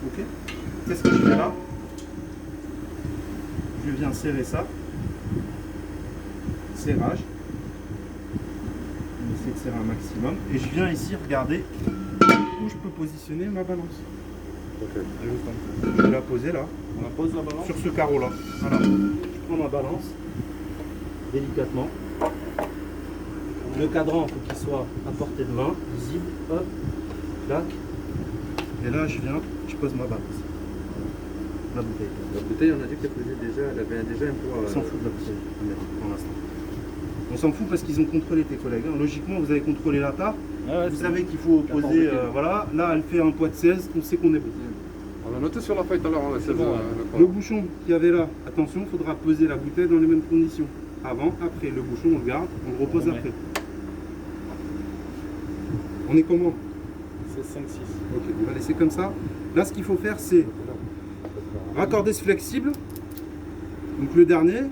Ok. Qu'est-ce que je fais là? Je viens serrer ça. Serrage. On essaie de serrer un maximum. Et je viens ici regarder où je peux positionner ma balance. Ok. Je vais la poser là. On la pose la balance Sur ce carreau là. Voilà. Je prends ma balance. Délicatement. Le cadran, il faut qu'il soit à portée de main, visible. Hop. Clac. Et là, je pose ma balance. La bouteille. La bouteille, on a dit qu'elle faisait déjà, elle avait déjà un poids. On s'en fout de la bouteille, pour l'instant. On s'en fout parce qu'ils ont contrôlé tes collègues. Hein. Logiquement, vous avez contrôlé la tarte. Vous savez qu'il faut poser. Voilà. Là, elle fait un poids de 16. On sait qu'on est bon. On a noté sur la feuille tout à l'heure, hein, c'est bon. Le bouchon qu'il y avait là, attention, il faudra peser la bouteille dans les mêmes conditions. Avant, après. Le bouchon, on le garde, on le repose après. On est comment? C'est 5-6. Ok, on va laisser comme ça. Là, ce qu'il faut faire, c'est raccorder ce flexible. Donc le dernier,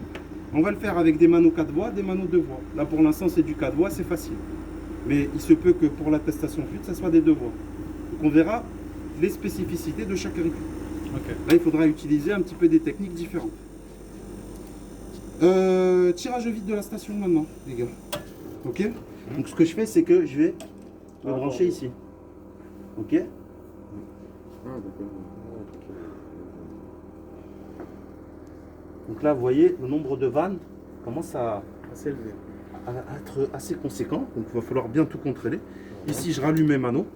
on va le faire avec des manos 4 voies, des manos 2 voies. Là, pour l'instant, c'est du 4 voies, c'est facile. Mais il se peut que pour l'attestation fluide, ça soit des 2 voies. Donc on verra les spécificités de chaque récup. Okay. Là, il faudra utiliser un petit peu des techniques différentes. Tirage vide de la station maintenant, les gars. Ok. Donc ce que je fais, c'est que je vais le brancher ici. Ok. Donc là, vous voyez, le nombre de vannes commence à être assez conséquent. Donc il va falloir bien tout contrôler. Ici, je rallume mes manos.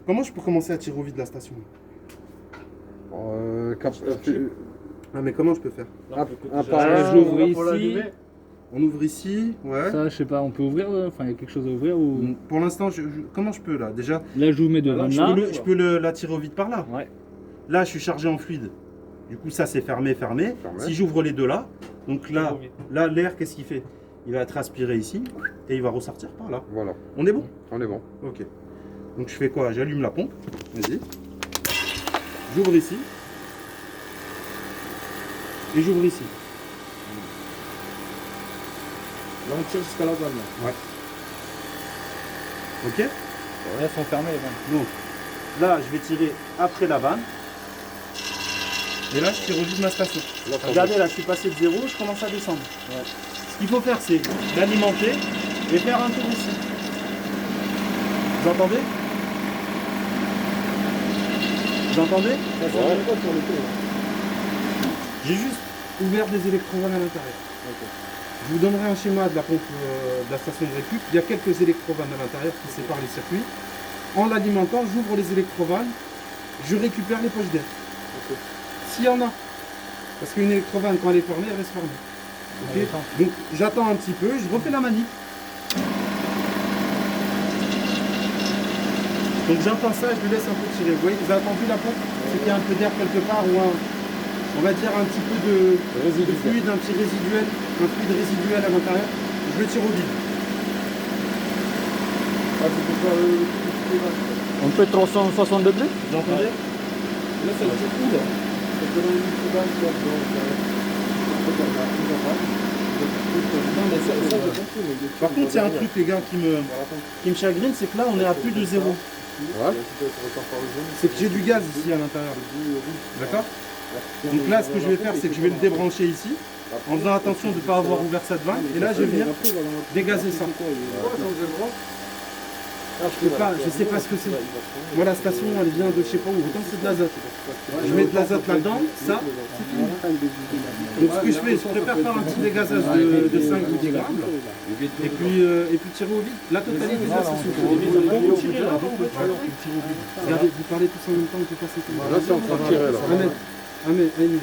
Comment je peux commencer à tirer au vide la station? Ah, mais comment je peux faire? Je l'ouvre ici. On ouvre ici, ouais. Ça, je sais pas, on peut ouvrir, enfin, il y a quelque chose à ouvrir ou... Pour l'instant, comment je peux là? Déjà, là, je vous mets devant là. Je peux la tirer au vide par là. Ouais. Là, je suis chargé en fluide. Du coup, ça, c'est fermé. Si j'ouvre les deux là, donc là, l'air, qu'est-ce qu'il fait? Il va être aspiré ici et il va ressortir par là. Voilà. On est bon? On est bon. Ok. Donc, je fais quoi? J'allume la pompe. Vas-y. J'ouvre ici. Et j'ouvre ici. Là, on tire jusqu'à la vanne. Ouais. Ok? Là, elles sont fermées, les vannes. Donc, là, je vais tirer après la vanne. Et là, je tire au vide ma station. Regardez, là, je suis passé de 0, je commence à descendre. Ouais. Ce qu'il faut faire, c'est l'alimenter et faire un tour ici. Vous entendez? Vous entendez? J'ai juste ouvert des électrovannes à l'intérieur. Okay. Je vous donnerai un schéma de la pompe de la station de récup. Il y a quelques électrovannes à l'intérieur qui séparent les circuits. En l'alimentant, j'ouvre les électrovannes, je récupère les poches d'air. Okay. S'il y en a. Parce qu'une électrovanne, quand elle est fermée, elle reste fermée. Okay. Donc j'attends un petit peu, je refais la manip. Donc j'entends ça, je lui laisse un peu tirer. Vous voyez, vous avez entendu la pompe? C'est qu'il y a un peu d'air quelque part ou on va dire un petit peu de fluide, un petit résiduel, un fluide résiduel à l'intérieur. Je le tire au vide. On peut 360 degrés? Vous entendez? Là, c'est le coup là. Par contre, il y a un truc, les gars, qui me chagrine, c'est que là, on est à plus de 0. Ouais. C'est que j'ai du gaz ici à l'intérieur. D'accord? Donc là, ce que je vais faire, c'est que je vais le débrancher ici, en faisant attention de ne pas avoir ouvert cette vanne. Et là, je vais venir dégazer ça. Je sais pas ce que c'est. Moi, la station, elle vient de je sais pas où. Autant c'est de l'azote. Je mets de l'azote là-dedans, ça, c'est fini. Donc ce que je fais, je préfère faire un petit dégazage de 5 ou 10 grammes. Et puis tirer au vide. La totalité de ça, c'est sous. Quand vous tirez là, regardez, vous parlez tous en même temps, on peut passer tout. Là, c'est en train de tirer là. Ahmed, vas-y.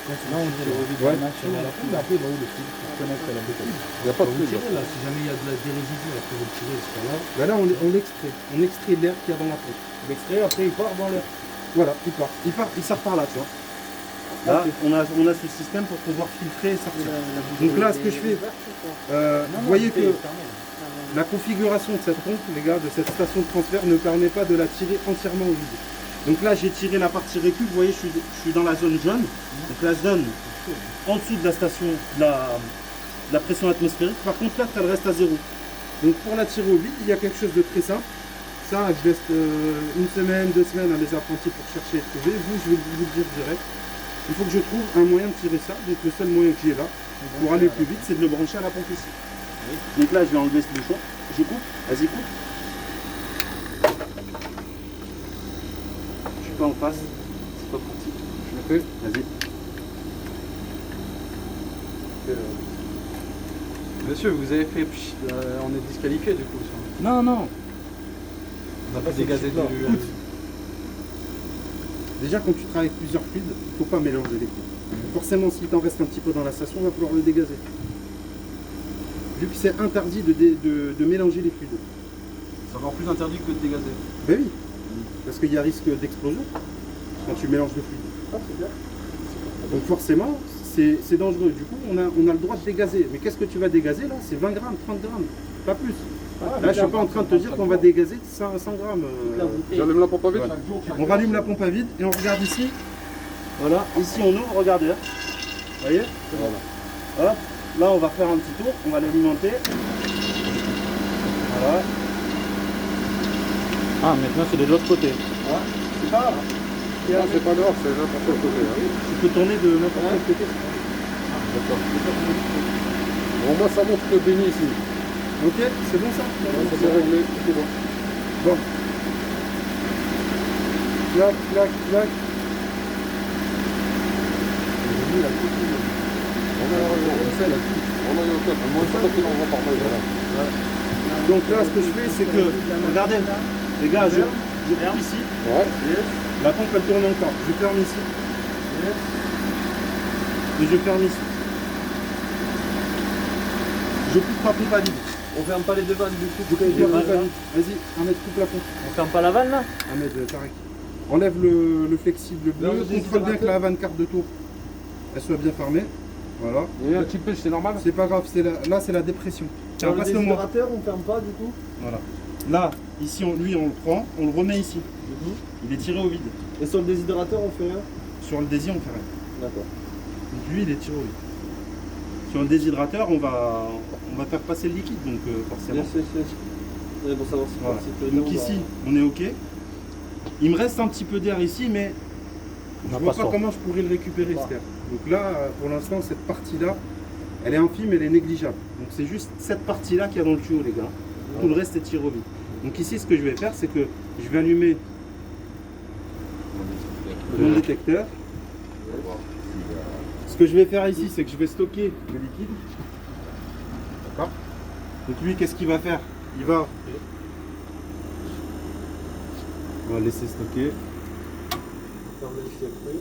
Là, on tire au vide la machine à la coupe, après, il va où le fil pour connecter la bouteille? Il n'y a pas de fil. Là, si jamais il y a des résidus, après vous le tirez jusqu'à là. Ben là, on l'extrait. On extrait l'air qu'il y a dans la pompe. L'extrait, après, il part dans l'air. Voilà, il part. Il sort par là, tu vois. Là, on a ce système pour pouvoir filtrer et sortir. Donc là, ce que je fais, vous voyez que la configuration de cette pompe, les gars, de cette station de transfert ne permet pas de la tirer entièrement au vide. Donc là, j'ai tiré la partie récup, vous voyez, je suis dans la zone jaune. Donc la zone en dessous de la station de la pression atmosphérique. Par contre, là, elle reste à 0. Donc pour la tirer au vide, il y a quelque chose de très simple. Ça, je laisse une semaine, 2 semaines à mes apprentis pour chercher et trouver. Vous, je vais vous le dire direct. Il faut que je trouve un moyen de tirer ça. Donc le seul moyen que j'ai là, pour aller plus vite, c'est de le brancher à la pompe ici. Donc là, je vais enlever ce bouchon. Je coupe. Vas-y, coupe. Je suis pas en face. C'est pas pratique. Je le fais. Vas-y. Monsieur, vous avez fait. On est disqualifié du coup. Non, non. On n'a pas dégazé du. Écoute. Déjà, quand tu travailles avec plusieurs fluides, il ne faut pas mélanger les fluides. Forcément, s'il t'en reste un petit peu dans la station, il va falloir le dégazer. Vu que c'est interdit de mélanger les fluides. C'est encore plus interdit que de dégazer. Ben oui, parce qu'il y a risque d'explosion quand tu mélanges le fluide. Ah, c'est bien. Donc forcément, c'est dangereux. Du coup, on a le droit de dégazer. Mais qu'est-ce que tu vas dégazer là? C'est 20 grammes, 30 grammes, pas plus. Là, je ne suis pas en train de te dire qu'on va dégazer 100 grammes. J'allume la pompe à vide. Voilà. On rallume la pompe à vide et on regarde ici. Voilà, ici on ouvre, regardez. Hein. Vous voyez? Voilà. Hop. Là, on va faire un petit tour, on va l'alimenter. Voilà. Ah, maintenant c'est de l'autre côté. Voilà. C'est pas grave. Non, c'est pas grave, c'est n'importe quel côté. Hein. Tu peux tourner de n'importe quel côté. D'accord. Bon, moi, ça montre le béni ici. Ok, c'est bon ça? C'est bien réglé, c'est bon. Bon. Clac, clac, clac. Donc là, ce que je fais, c'est que, regardez, les gars, je ferme ici. Ouais. La pompe, elle tourne encore. Je ferme ici. Et je ferme ici. Je coupe ma pompe à vide. On ferme pas les deux vannes du coup. Je coupe ma pompe à vide. Vas-y, Ahmed, coupe la pompe. On ferme pas la vanne là? Ahmed, Tarek. Enlève le flexible bleu. Contrôle bien que la vanne carte de tour, elle soit bien fermée. Voilà. Il y a un petit peu, c'est normal. C'est pas grave, là c'est la dépression. Tiens, Dans le passe-le-moi. désidérateur, on ferme pas du coup. Voilà. Là, ici, lui, on le prend, on le remet ici. Il est tiré au vide. Et sur le désidérateur, on fait rien. Sur le désir, on fait rien. D'accord. Donc lui, il est tiré au vide. Sur le déshydrateur, on va faire passer le liquide, donc forcément. Ouais, pour savoir si Voilà. si le Donc nom, ici, on est OK. Il me reste un petit peu d'air ici, mais je vois pas comment je pourrais le récupérer, cet air. Donc là, pour l'instant, cette partie-là, elle est infime, elle est négligeable. Donc c'est juste cette partie-là qu'il y a dans le tuyau, les gars. Tout le reste est tiré au vide. Donc ici, ce que je vais faire, c'est que je vais allumer mon détecteur. Ce que je vais faire ici, c'est que je vais stocker le liquide. D'accord? Donc lui, qu'est-ce qu'il va faire? On va laisser stocker. fermer le circuit.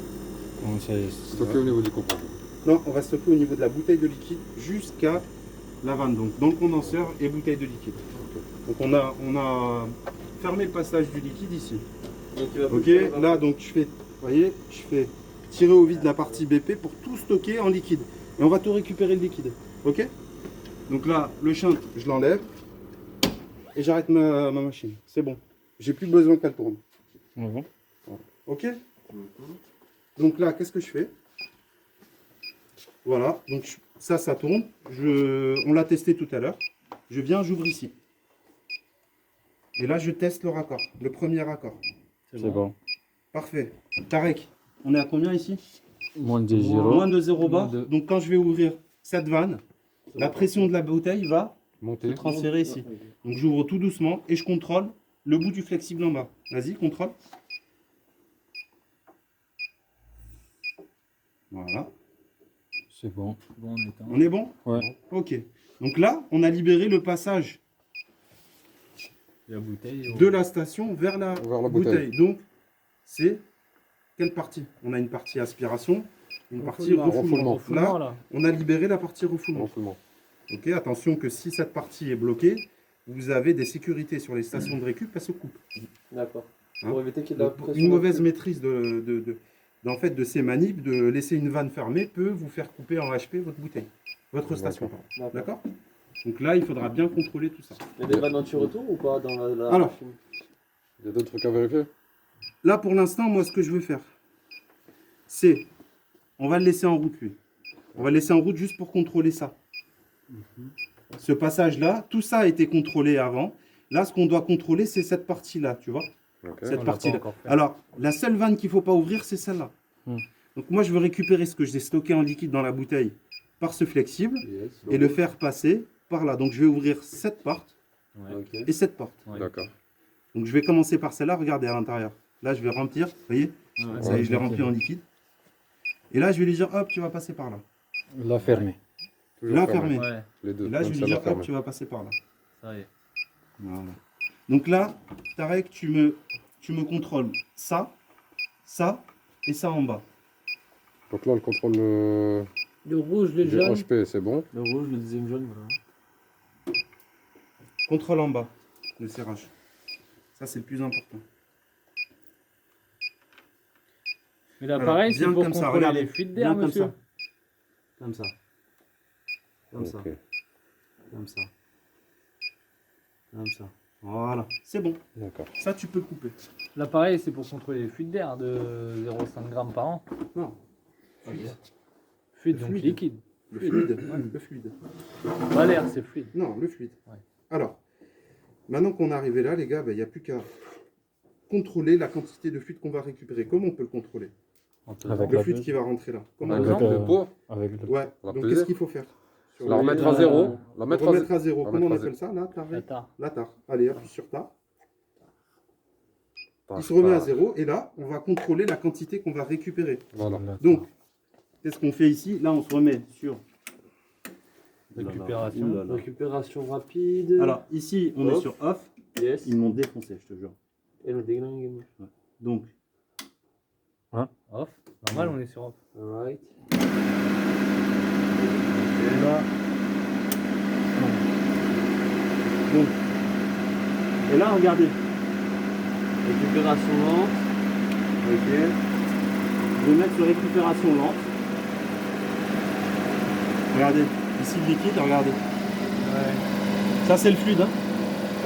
Bon, ça y est, Stocké au niveau du compresseur. Non, on va stocker au niveau de la bouteille de liquide jusqu'à la vanne, donc dans le condenseur et bouteille de liquide. Donc on a fermé le passage du liquide ici. Donc, il va Ok, plus faire- là donc je fais, vous voyez, je fais tirer au vide la partie BP pour tout stocker en liquide. Et on va tout récupérer le liquide. Ok? Donc là, le shunt, je l'enlève et j'arrête ma machine. C'est bon. J'ai plus besoin qu'elle tourne. Bon. Ok? Donc là, qu'est-ce que je fais? Voilà, donc ça tourne. On l'a testé tout à l'heure. Je viens, j'ouvre ici. Et là, je teste le raccord, le premier raccord. C'est bon. Parfait. Tarek, on est à combien ici? Moins de 0. Moins de 0 bar. Moins de- Donc quand je vais ouvrir cette vanne, la pression de la bouteille va Monter. se transférer ici. Donc j'ouvre tout doucement et je contrôle le bout du flexible en bas. Vas-y, contrôle. Voilà. C'est bon. Bon, on est On est bon? Ouais. Ok. Donc là, on a libéré le passage La bouteille. de la station vers la Vers la bouteille. bouteille. Donc, c'est quelle partie? On a une partie aspiration, une partie refoulement. Refoulement. Là, on a libéré la partie refoulement. Refoulement. Ok, attention que si cette partie est bloquée, vous avez des sécurités sur les stations de récup, elle se coupe. D'accord. Hein? Pour éviter qu'il y ait de la Donc, pression. une mauvaise maîtrise en fait, de ces manips, de laisser une vanne fermée, peut vous faire couper en HP votre bouteille, votre station. D'accord. D'accord? Donc là, il faudra bien contrôler tout ça. Il y a des vannes anti-retour ou pas dans la Alors. machine? Il y a d'autres trucs à vérifier. Là, pour l'instant, moi, ce que je veux faire, c'est, on va le laisser en route, lui. On va le laisser en route juste pour contrôler ça. Ce passage-là, tout ça a été contrôlé avant. Là, ce qu'on doit contrôler, c'est cette partie-là, tu vois. Ok. Cette On l'a partie-là. pas encore fait. Alors, la seule vanne qu'il ne faut pas ouvrir, c'est celle-là. Donc moi, je veux récupérer ce que j'ai stocké en liquide dans la bouteille par ce flexible Yes. et le faire passer par là. Donc je vais ouvrir cette porte Ouais. Ok. et cette porte. Ouais. D'accord. Donc je vais commencer par celle-là, regardez à l'intérieur. Là, je vais remplir, vous voyez, Ouais. ça y est, je l'ai rempli en liquide. Et là, je vais lui dire, hop, tu vas passer par là. La fermer. Toujours Là, fermé. fermé. Ouais, Les deux. Et là, je Même vais lui celle-là dire, hop, fermée. tu vas passer par là. ça y est. Voilà. Donc là, Tarek, tu me contrôles ça, ça et ça en bas. Donc là, le contrôle Le rouge, le du jaune. HP, c'est bon. Le rouge, le deuxième jaune, voilà. Contrôle en bas, le serrage. Ça, c'est le plus important. Mais là, Alors, pareil, c'est bien pour comme ça, contrôler regardez. les fuites Bien d'air, comme monsieur. ça. Comme ça. Comme ça. Ok. Comme ça. Comme ça. Voilà. C'est bon. D'accord. Ça, tu peux le couper. L'appareil, c'est pour contrôler les fuites d'air de 0,5 g par an. Non. Fuite, Le donc fluide. liquide. Le fluide. Ouais, le fluide. Pas l'air, c'est fluide. Non, le fluide. Ouais. Alors, maintenant qu'on est arrivé là, les gars, il n'y a plus qu'à contrôler la quantité de fluide qu'on va récupérer. Comment on peut le contrôler? Avec Le la fluide qui va rentrer là. Comment Par on Avec, exemple, euh, le poids, avec le... Ouais. On va Donc peser. qu'est-ce qu'il faut faire? Sur la le- remettre à zéro. La mettre à Remettre à zéro. La Comment on mettre à appelle ça là, Tarek? Attends. La tare. Allez, appuie sur tare. zéro. Il se remet à zéro et là, on va contrôler la quantité qu'on va récupérer. Voilà. Donc, qu'est-ce qu'on fait ici? Là, on se remet sur. Récupération. Oulala. Récupération rapide. Alors, ici, on est Off. sur off. Yes. Ils m'ont défoncé, je te jure. Et le déglingue. Donc, Off. Normal, on est sur off. Alright. là. Donc, et là, regardez. Récupération lente. Ok. Je vais mettre sur récupération lente. Regardez, ici le liquide, regardez. Ça c'est le fluide. Hein.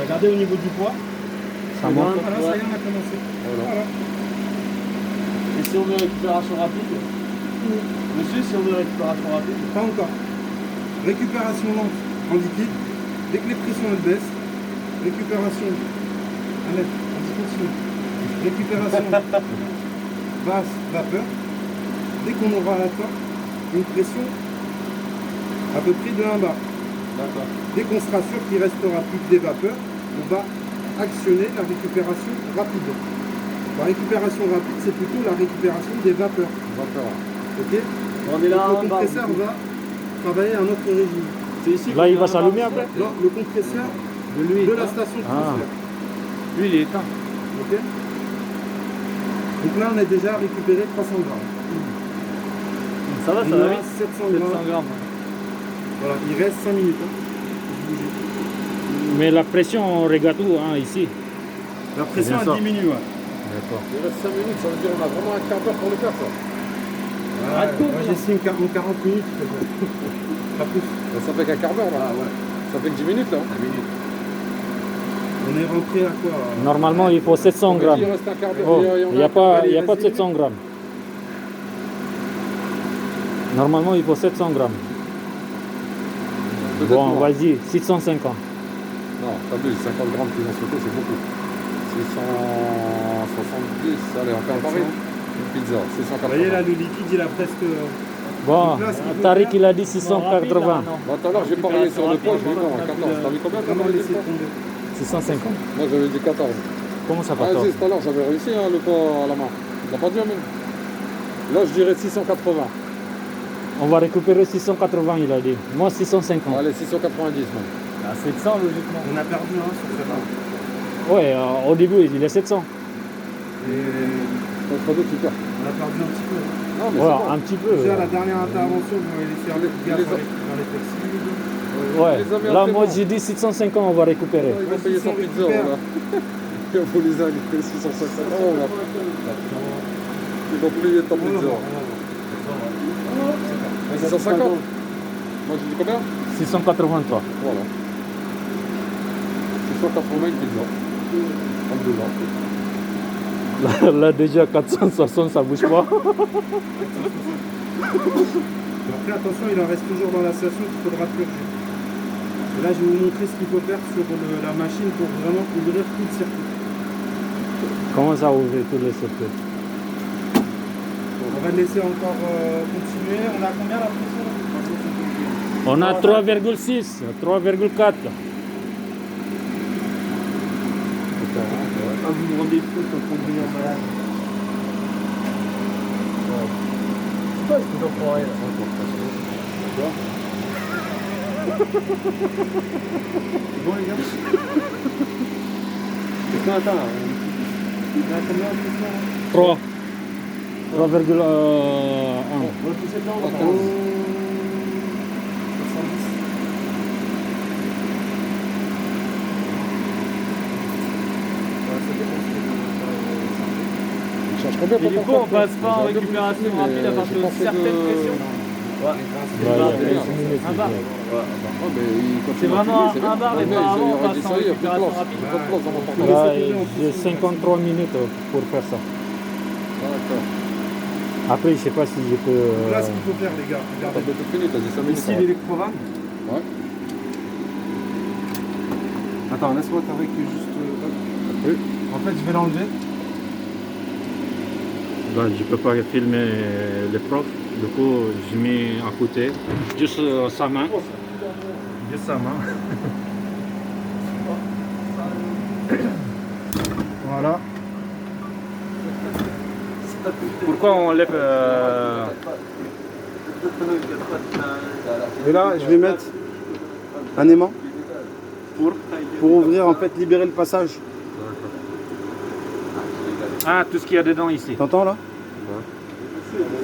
Regardez au niveau du poids. Ça monte. Voilà, ça y est, on a commencé. Voilà. Et si on veut récupération rapide Monsieur, si on veut récupération rapide Pas encore. Récupération lente en liquide. Dès que les pressions elles baissent, récupération. Allez, on continue. Récupération basse, vapeur. Dès qu'on aura atteint une pression à peu près de 1 bar. D'accord. Dès qu'on sera sûr qu'il ne restera plus que des vapeurs, on va actionner la récupération rapide. La récupération rapide, c'est plutôt la récupération des vapeurs. Vapeur. Ok? On est là Le en bas. compresseur va travailler à un autre régime. C'est ici Là, qu'on il est va en bas, s'allumer monsieur. après. Non, le compresseur De l'huile. de la station de Ah. transfert. Lui, il est éteint. Ok? Donc là, on a déjà récupéré 300 grammes. Ça va, On ça va a vite. 700 700 grammes. grammes. Voilà, il reste 5 minutes. Hein. Faut bouger. Mais la pression, on regarde tout hein, ici. La pression C'est bien elle ça. diminue. Ouais. D'accord. Il reste 5 minutes, ça veut dire qu'on a vraiment un quart d'heure pour le faire, ça. Moi j'estime 40 minutes. Pas plus. Ça fait qu'un quart d'heure, là. Ça fait que 10 minutes, là. On est rentré à quoi? Normalement, il faut 700 grammes. Il reste un quart d'heure. Oh, il n'y a pas, Allez, il y a pas de vas-y. 700 grammes. Normalement, il faut 700 grammes. Peut-être Bon, moins. vas-y, 650. Non, t'abuses, 50 grammes qu'ils ont sauté, c'est beaucoup. 670, allez, on fait un pari. Une pizza, Vous 680. voyez là, le liquide il a presque. Bon, Donc là, ce qu'il faut Tariq, faire- il a dit 680. Bah, tout à l'heure, j'ai parié sur le poids, j'ai eu non, 14. T'as vu combien t'as Comment parié laisser le poids tomber? 650. Moi, j'avais dit 14. Comment ça, Ah, 14? tout à l'heure, j'avais réussi hein, le poids à la main. T'as pas dit, Amine? Là, je dirais 680. On va récupérer 680, il a dit. Moi, 650. Allez, 690 même. À 700, logiquement. On a perdu sur cette arme. Ouais, au début, il est 700. Et Contre deux, tu perds. on a perdu un petit peu. Non, mais Voilà, c'est un petit peu. Déjà la dernière intervention, vous m'avez laissé un peu de gaz les- dans les flexibles. Ouais. Les amis, Là, après, moi, bon. j'ai dit 650, on va récupérer. Ils vont payer son pizza, là. Il faut les aller, 650 euros, là. Ils vont payer ta pizza. 650. Moi, j'ai dit combien? 683. Voilà. 680 une pizza. En 2 ans. Là, déjà, 460, ça bouge pas. Après attention, il en reste toujours dans la station qu'il faudra purger. Et là, je vais vous montrer ce qu'il faut faire sur la machine pour vraiment ouvrir tout le circuit. Comment ça ouvre tous les circuits? On va laisser encore continuer. On a combien la pression là? On a 3,6, 3,4. Ah, vous me rendez fou, je suis en train de devenir malade. C'est quoi ce que j'en prends rien là? C'est bon les gars? Est-ce qu'on attend là? Il y a combien de pression là? 3. 3,1. On va pousser dedans, on va faire 70. Change combien Et du coup, on passe pas en récupération rapide à partir d'une certaine pression. Ouais, Un bar. C'est vraiment un bar, mais pas avant, on passe en récupération rapide. j'ai 53 minutes pour faire ça. D'accord. Après, je sais pas si je peux. Donc là, ce qu'il faut faire, les gars, T'as regardez. bientôt fini, t'as dit 5 minutes. Ici, l'électrovanne. Ouais. Attends, laisse-moi t'arrêter juste. Oui. En fait, je vais l'enlever. Là, je peux pas filmer les profs. Du coup, je mets à côté. Juste sa main. Juste sa main. Voilà. Pourquoi on enlève Et là, je vais mettre un aimant pour ouvrir, en fait, libérer le passage. Ah, tout ce qu'il y a dedans ici. T'entends là?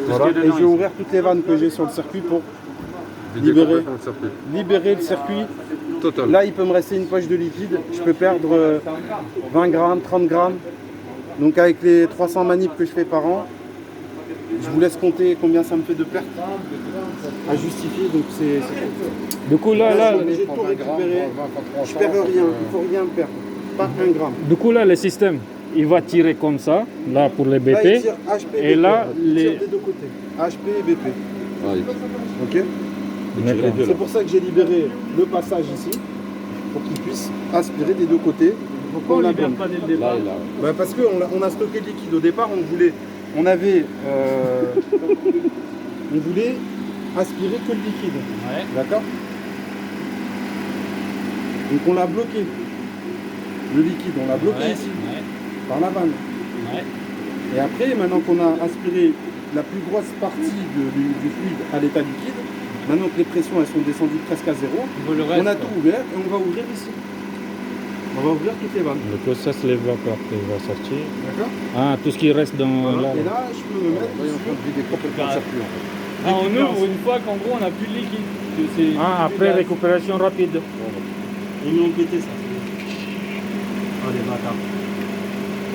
Voilà. Et je vais ouvrir toutes les vannes que j'ai sur le circuit pour libérer le circuit. Total. Là, il peut me rester une poche de liquide. Je peux perdre 20 grammes, 30 grammes. Donc avec les 300 manips que je fais par an, je vous laisse compter combien ça me fait de perte à justifier. Donc c'est Du coup, là, j'ai tout récupéré. Je perds rien, il ne faut rien perdre. Pas un gramme. du coup, là, le système, il va tirer comme ça, là pour les Là, il BP. tire HP, Et BP. là, Il tire les. des deux côtés. HP et BP. Ok. D'accord. C'est pour ça que j'ai libéré le passage ici, pour qu'il puisse aspirer des deux côtés. Pourquoi on ne libère pas dès le départ? Bah parce qu'on a stocké le liquide au départ, on voulait aspirer que le liquide. Ouais. D'accord. Donc on l'a bloqué. Le liquide, on l'a bloqué Ouais. ici, Ouais. par la vanne. Ouais. Et après, maintenant qu'on a aspiré la plus grosse partie du fluide à l'état liquide, maintenant que les pressions elles sont descendues presque à zéro, Le reste, on a tout ouvert et on va ouvrir ici. On va ouvrir toutes les vannes. Du coup, ça, c'est les vapeurs qui va sortir. D'accord. Ah, tout ce qui reste dans. Voilà. Là, Et là, je peux me mettre sur Ah, on ouvre une fois qu'en gros on n'a plus de liquide. C'est- Ah, après récupération rapide. Ils m'ont pété ça. Oh les bâtards.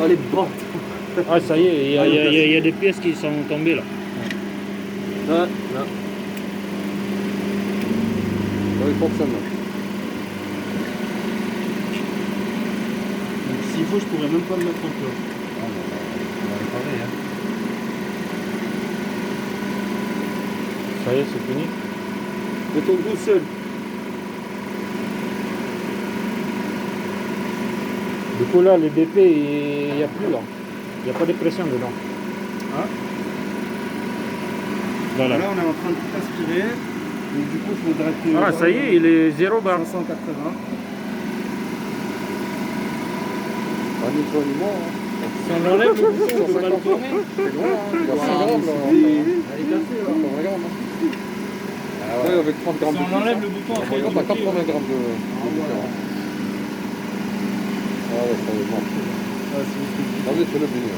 Oh les bâtards. Ah, ça y est, il y a des pièces qui sont tombées là. Là. Il fonctionne là. Donc s'il faut, je pourrais même pas me mettre en place. Ça y est, c'est fini. Mettons tout seul. Du coup, là, les BP, il n'y a plus là. Il n'y a pas de pression dedans. Ah. Voilà. Là, on est en train de tout aspirer. Donc, du coup, il faudrait que. Ah, ça y est, il est 0 bar. 580. Pas ni toi ni moi. Si on enlève le bouton, on peut pas le tourner. C'est loin, hein. Il y a 100 grammes là. Elle est cassée là. 80 grammes. Ouais, avec 30 grammes Si de on enlève le bouton, après il puissance. T'as est 80 grammes de différence. Ah ouais, ça est mort. Vas-y, fais-le venir.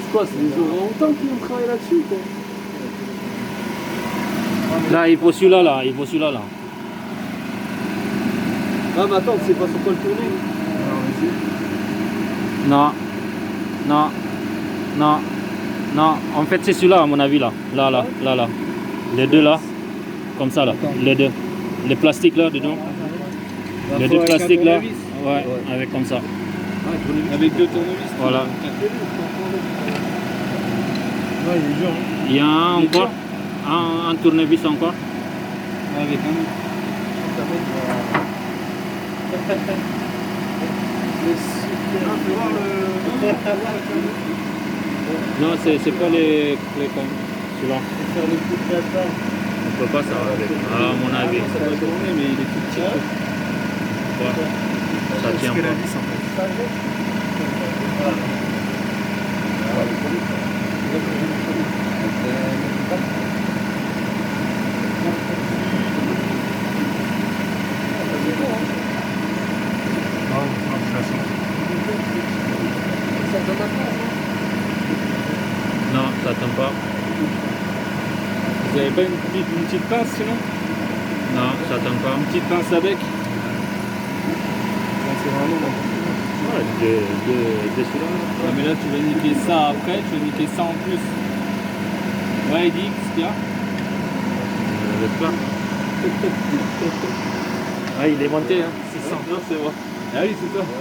C'est quoi, c'est les orang-outans qui ont travaillé là-dessus quoi. Là, il faut celui-là, là. Il faut celui-là, là. Ah mais attends, c'est pas sur quoi le tourner. Non. Non. Non. Non. En fait, c'est celui-là, à mon avis, là. Là. Les deux, là. Comme ça, là. Les deux. Les plastiques, là, dedans. Les deux plastiques, là. Ouais, avec comme ça. Avec deux tournevis. Voilà. Ouais, il est dur. Hein. Il y a un encore. Un tournevis encore. Avec un. Non, c'est pas les comme celui-là. On peut pas ça avec. Ah, à mon avis. Ça doit tourner, mais il est tout petit. Ouais. Ça tient C'est la pas. vis en fait. Non, ça tient pas. Vous avez pas une petite pince sinon? Non, ça tient pas. Une petite pince à bec? Ouais, de celui-là. Ouais, mais là tu vas niquer ça après, tu vas niquer ça en plus. Ouais, Eddie, qu'est-ce qu'il y a? J'espère. Ah, il est monté, hein. C'est ça. Non, c'est moi. Ah oui, c'est toi. Ah,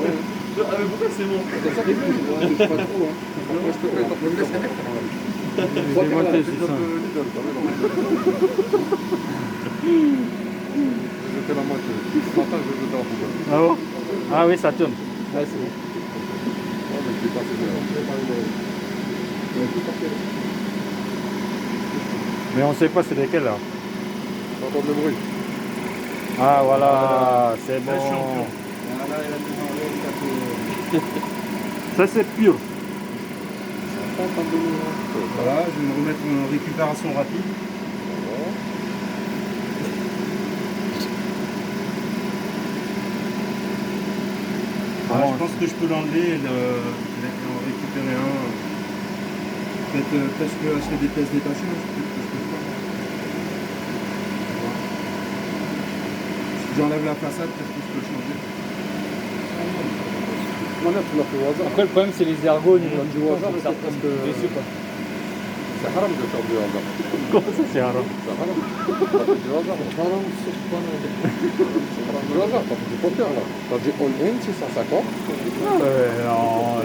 mais pourquoi c'est moi? C'est ça qui est plus, ouais, c'est pas trop, hein. Moi, je te fais ton premier salaire. Il est monté, c'est ça. J'ai fait la moitié. Ce matin, je vais jeter en poubelle. Ah bon? Ah oui, ça tourne. Ouais, c'est bon. Ouais, mais je l'ai passé bien. Mais on sait pas c'est lesquels là. T'entends le bruit? Ah voilà, c'est Là, je suis en bon. pur. Ça c'est pur. Voilà, je vais me remettre en récupération rapide. Ah, je pense que je peux l'enlever et en récupérer un. Peut-être je peux acheter des pièces détachées. Hein, peut-être que je peux faire. Voilà. Si j'enlève la façade, peut-être que je peux le changer. Voilà, tu l'as fait au hasard. Après, le problème, c'est les ergots au niveau Du hasard, ça parce que dessus, quoi. c'est haram de faire du hasard. Comment ça c'est haram? C'est haram. T'as fait du hasard. Haram, c'est pas du hasard, t'as fait du poker là. T'as dit all-in 650. Non,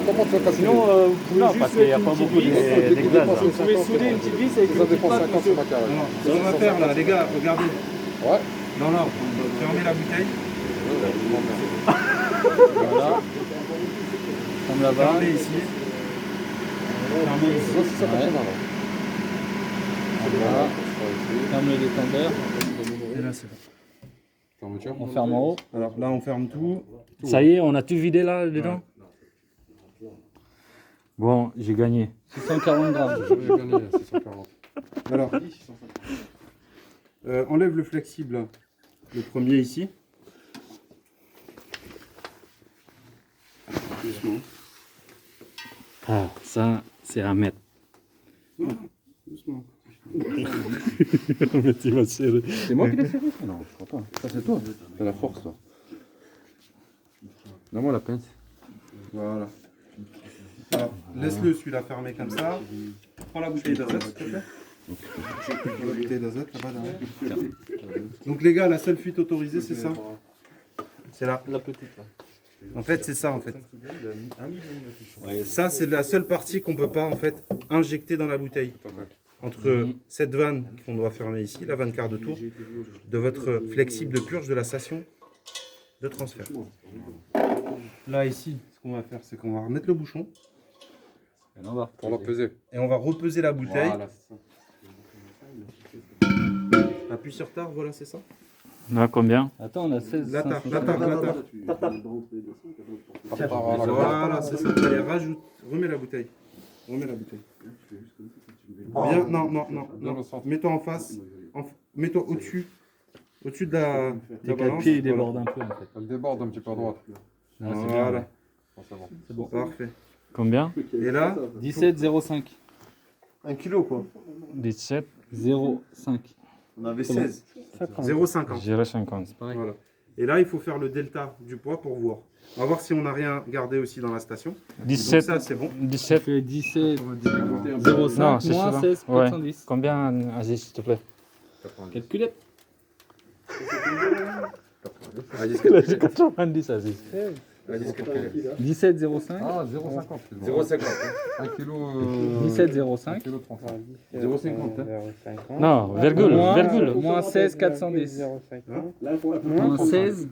Comment tu vas casser? Sinon, vous pouvez non, juste parce qu'il n'y a mettre pas une beaucoup petite vis. d'exas. Vous pouvez souder une petite vis avec Ça une petite dépend patte 50 sur ma carré. Alors, ce qu'on va faire là, les gars, regardez. Ouais. Dans l'ordre, fermez la bouteille. Voilà. Comme là-bas. Fermez ici. Fermez ici. Ça, c'est ça Ouais. personne là. Voilà. Ferme le détendeur. Et là, c'est bon. Fermeture. On ferme en haut. Alors là, on ferme tout. Ça y est, on a tout vidé là dedans? Bon, j'ai gagné. 640 grammes. J'ai gagné 640. Alors, enlève le flexible, là. Le premier ici. Doucement. Ah, ça, c'est à mettre. Doucement. Mais tu vas serrer. C'est moi qui l'ai serré? Non, je crois pas. Ça, c'est toi. T'as la force, toi. Donne-moi la pince. Voilà. Alors, laisse-le celui-là fermé comme ça. Prends la bouteille d'azote, s'il te plaît. Prends la bouteille d'azote là-bas derrière. Donc les gars, la seule fuite autorisée, c'est ça. C'est là. La petite, là. En fait, c'est ça en fait. Ça, c'est la seule partie qu'on peut pas en fait injecter dans la bouteille. Entre cette vanne qu'on doit fermer ici, la vanne quart de tour, de votre flexible de purge de la station de transfert. Là ici, ce qu'on va faire, c'est qu'on va remettre le bouchon Et on va. Pour la peser. et on va repeser la bouteille. Voilà, c'est ça. Appuie sur tard, voilà, c'est ça. Là, combien? Attends, on a 16. La tarte, la tarte, la tarte. Voilà. Voilà, c'est ça. Allez, rajoute, remets la bouteille. Remets la bouteille. Bien, non, non, non, non. Mets-toi en face. Mets-toi au-dessus. Au-dessus de la Les balance. pieds, ils Voilà. débordent un peu, en fait. Elle déborde un petit peu à droite. Non, c'est bien. Voilà, C'est bon. C'est bon. parfait. Combien? Et là, 17,05. 1 kilo quoi. 17, 0,5. On avait Comment 16. 0,50. j'irai 50. Pareil. Voilà. Et là, il faut faire le delta du poids pour voir. On va voir si on n'a rien gardé aussi dans la station. Donc 17, ça, c'est bon. Ça 17. fait 17, Non, 0,5 c'est moins celui-là. 16, Ouais. 410. Combien, Aziz, s'il te plaît? 90. Calculette. Aziz, 90, Aziz. 17,05. Ah, 0,50. 0,50. 1 kg. 17,05. 1 kg 30. 0,50. Non, virgule, virgule. Moins 16 410. Hein Là, il faut Moins 16